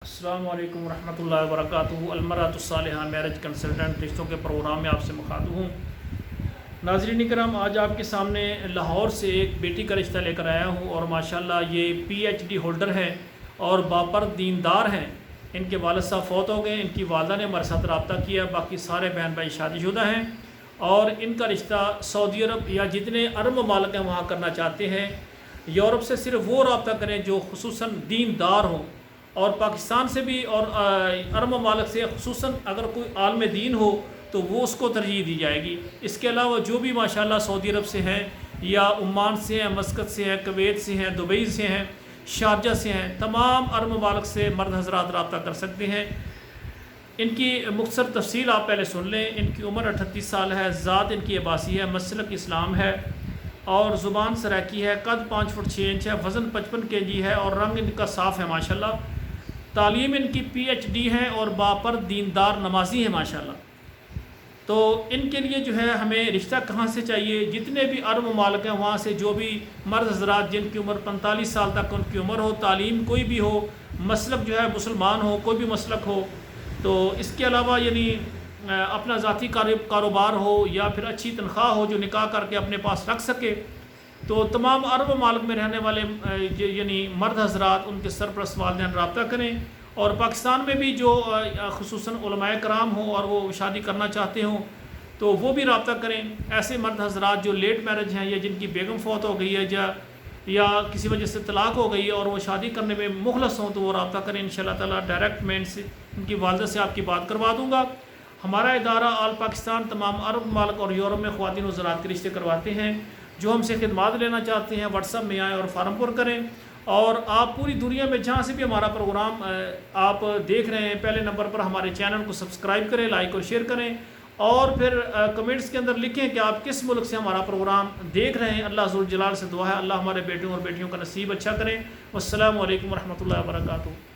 السلام علیکم ورحمۃ اللہ وبرکاتہ۔ المرأۃ الصالحہ میرج کنسلٹنٹ رشتوں کے پروگرام میں آپ سے مخاطب ہوں۔ ناظرین کرام، آج آپ کے سامنے لاہور سے ایک بیٹی کا رشتہ لے کر آیا ہوں، اور ماشاءاللہ یہ PhD ہولڈر ہیں اور باپرد دیندار ہیں۔ ان کے والد صاحب فوت ہو گئے، ان کی والدہ نے ہمارے ساتھ رابطہ کیا، باقی سارے بہن بھائی شادی شدہ ہیں، اور ان کا رشتہ سعودی عرب یا جتنے عرب ممالک ہیں وہاں کرنا چاہتے ہیں۔ یورپ سے صرف وہ رابطہ کریں جو خصوصاً دیندار ہوں، اور پاکستان سے بھی اور عرب ممالک سے خصوصاً اگر کوئی عالم دین ہو تو وہ اس کو ترجیح دی جائے گی۔ اس کے علاوہ جو بھی ماشاءاللہ سعودی عرب سے ہیں یا عمان سے ہیں، مسقط سے ہیں، کویت سے ہیں، دبئی سے ہیں، شارجہ سے ہیں، تمام عرب ممالک سے مرد حضرات رابطہ کر سکتے ہیں۔ ان کی مختصر تفصیل آپ پہلے سن لیں۔ ان کی عمر 38 سال ہے، ذات ان کی عباسی ہے، مسلک اسلام ہے، اور زبان سرائکی ہے، قد 5 فٹ 6 انچ ہے، وزن 55 kg ہے، اور رنگ ان کا صاف ہے ماشاءاللہ۔ تعلیم ان کی PhD ہے اور باپرد دیندار نمازی ہیں ماشاءاللہ۔ تو ان کے لیے جو ہے ہمیں رشتہ کہاں سے چاہیے؟ جتنے بھی عرب ممالک ہیں وہاں سے جو بھی مرد حضرات جن کی عمر 45 سال تک ان کی عمر ہو، تعلیم کوئی بھی ہو، مسلک جو ہے مسلمان ہو، کوئی بھی مسلک ہو، تو اس کے علاوہ یعنی اپنا ذاتی کاروبار ہو یا پھر اچھی تنخواہ ہو جو نکاح کر کے اپنے پاس رکھ سکے، تو تمام عرب ممالک میں رہنے والے یعنی مرد حضرات ان کے سرپرست والدین رابطہ کریں، اور پاکستان میں بھی جو خصوصاً علماء کرام ہوں اور وہ شادی کرنا چاہتے ہوں تو وہ بھی رابطہ کریں۔ ایسے مرد حضرات جو لیٹ میرج ہیں یا جن کی بیگم فوت ہو گئی ہے یا کسی وجہ سے طلاق ہو گئی ہے اور وہ شادی کرنے میں مخلص ہوں تو وہ رابطہ کریں۔ انشاءاللہ تعالیٰ ڈائریکٹ میں ان کی والدہ سے آپ کی بات کروا دوں گا۔ ہمارا ادارہ آل پاکستان تمام عرب ممالک اور یورپ میں خواتین و حضرات کے رشتے کرواتے ہیں۔ جو ہم سے خدمات لینا چاہتے ہیں واٹس ایپ میں آئیں اور فارم پر کریں، اور آپ پوری دنیا میں جہاں سے بھی ہمارا پروگرام آپ دیکھ رہے ہیں، پہلے نمبر پر ہمارے چینل کو سبسکرائب کریں، لائک اور شیئر کریں، اور پھر کمنٹس کے اندر لکھیں کہ آپ کس ملک سے ہمارا پروگرام دیکھ رہے ہیں۔ اللہ ذوالجلال سے دعا ہے اللہ ہمارے بیٹوں اور بیٹیوں کا نصیب اچھا کریں۔ والسلام علیکم ورحمۃ اللہ وبرکاتہ۔